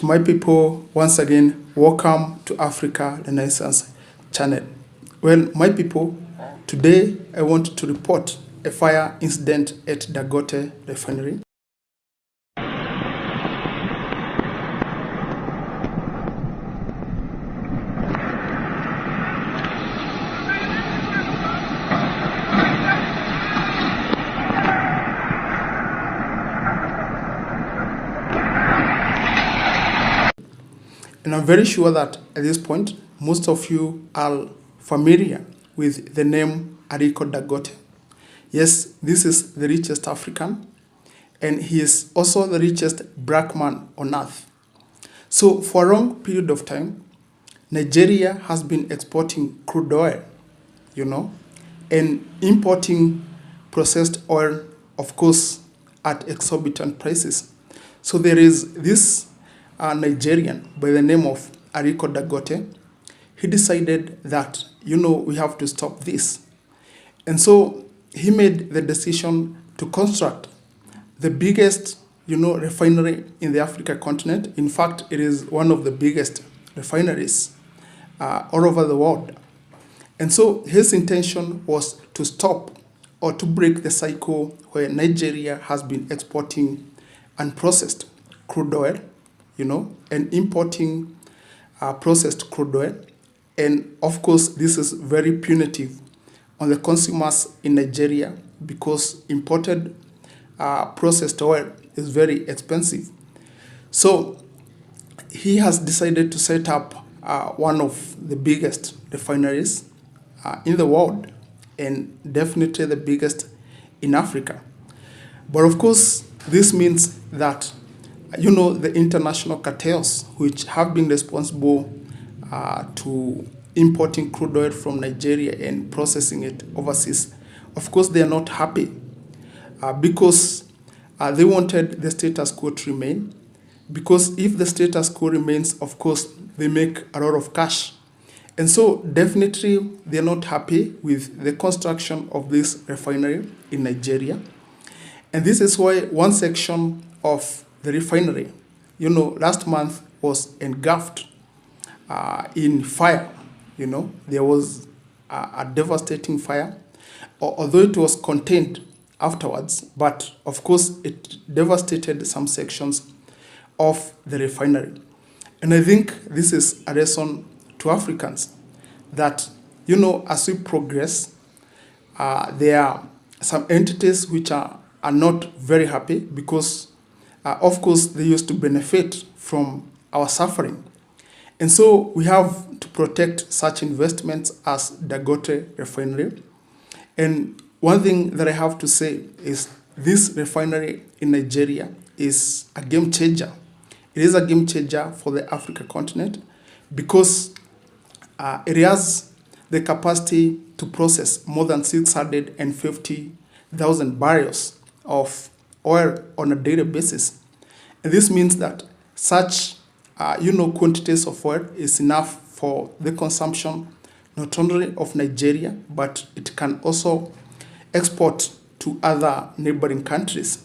To my people, once again, welcome to Africa Renaissance channel. Well, my people, today I want to report a fire incident at Dangote Refinery. And I'm very sure that at this point, most of you are familiar with the name Aliko Dangote. Yes, this is the richest African, and he is also the richest black man on earth. So for a long period of time, Nigeria has been exporting crude oil, and importing processed oil, of course, at exorbitant prices. So there is this Nigerian by the name of Aliko Dangote. He decided that, we have to stop this. And so he made the decision to construct the biggest, refinery in the African continent. In fact, it is one of the biggest refineries all over the world. And so his intention was to stop or to break the cycle where Nigeria has been exporting unprocessed crude oil, and importing processed crude oil. And of course, this is very punitive on the consumers in Nigeria because imported processed oil is very expensive. So he has decided to set up one of the biggest refineries in the world, and definitely the biggest in Africa. But of course, this means that the international cartels, which have been responsible to importing crude oil from Nigeria and processing it overseas, of course, they are not happy because they wanted the status quo to remain. Because if the status quo remains, of course, they make a lot of cash. And so definitely they are not happy with the construction of this refinery in Nigeria. And this is why one section of the refinery, last month was engulfed in fire. There was a devastating fire, although it was contained afterwards, but of course it devastated some sections of the refinery. And I think this is a lesson to Africans that, as we progress, there are some entities which are not very happy because of course, they used to benefit from our suffering. And so we have to protect such investments as Dangote Refinery. And one thing that I have to say is this refinery in Nigeria is a game changer. It is a game changer for the African continent because it has the capacity to process more than 650,000 barrels of oil on a daily basis. And this means that such, quantities of oil is enough for the consumption not only of Nigeria, but it can also export to other neighboring countries.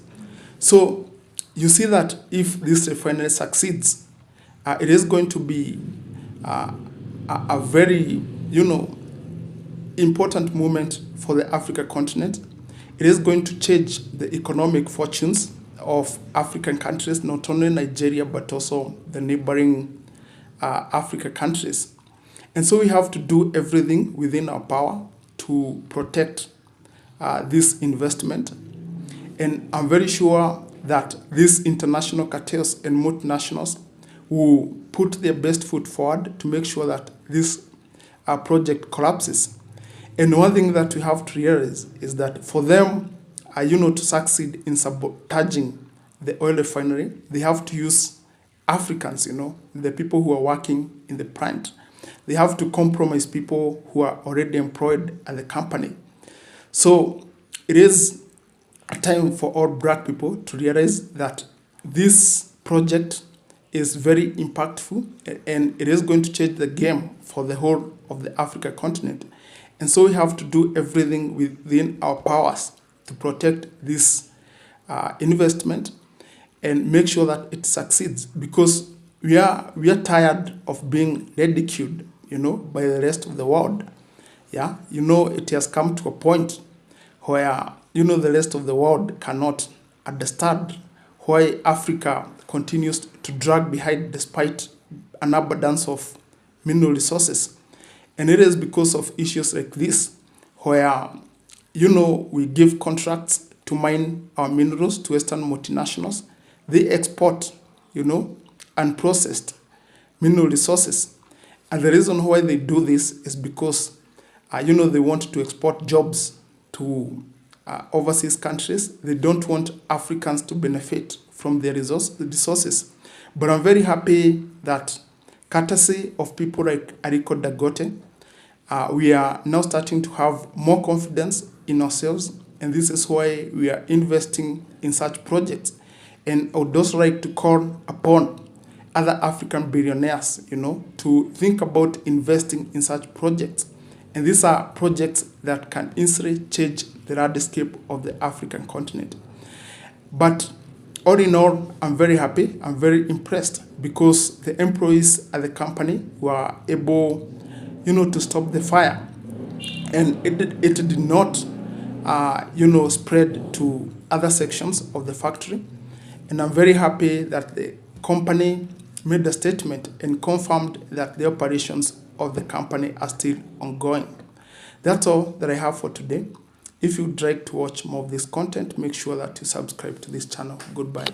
So you see that if this refinery succeeds, it is going to be a very, important moment for the African continent. It is going to change the economic fortunes of African countries, not only Nigeria, but also the neighboring African countries. And so we have to do everything within our power to protect this investment. And I'm very sure that these international cartels and multinationals will put their best foot forward to make sure that this project collapses. And one thing that we have to realize is that for them, to succeed in sabotaging the oil refinery, they have to use Africans, the people who are working in the plant. They have to compromise people who are already employed at the company. So it is a time for all black people to realize that this project is very impactful and it is going to change the game for the whole of the African continent. And so we have to do everything within our powers to protect this investment and make sure that it succeeds. Because we are tired of being ridiculed, by the rest of the world. Yeah, it has come to a point where the rest of the world cannot understand why Africa continues to drag behind despite an abundance of mineral resources. And it is because of issues like this where we give contracts to mine our minerals to Western multinationals. They export, unprocessed mineral resources. And the reason why they do this is because, they want to export jobs to overseas countries. They don't want Africans to benefit from their resources. But I'm very happy that, courtesy of people like Aliko Dangote, we are now starting to have more confidence in ourselves, and this is why we are investing in such projects. And I would also like to call upon other African billionaires, to think about investing in such projects. And these are projects that can instantly change the landscape of the African continent. But all in all, I'm very happy, I'm very impressed, because the employees at the company were able, to stop the fire. And it did not, spread to other sections of the factory. And I'm very happy that the company made a statement and confirmed that the operations of the company are still ongoing. That's all that I have for today. If you'd like to watch more of this content, make sure that you subscribe to this channel. Goodbye.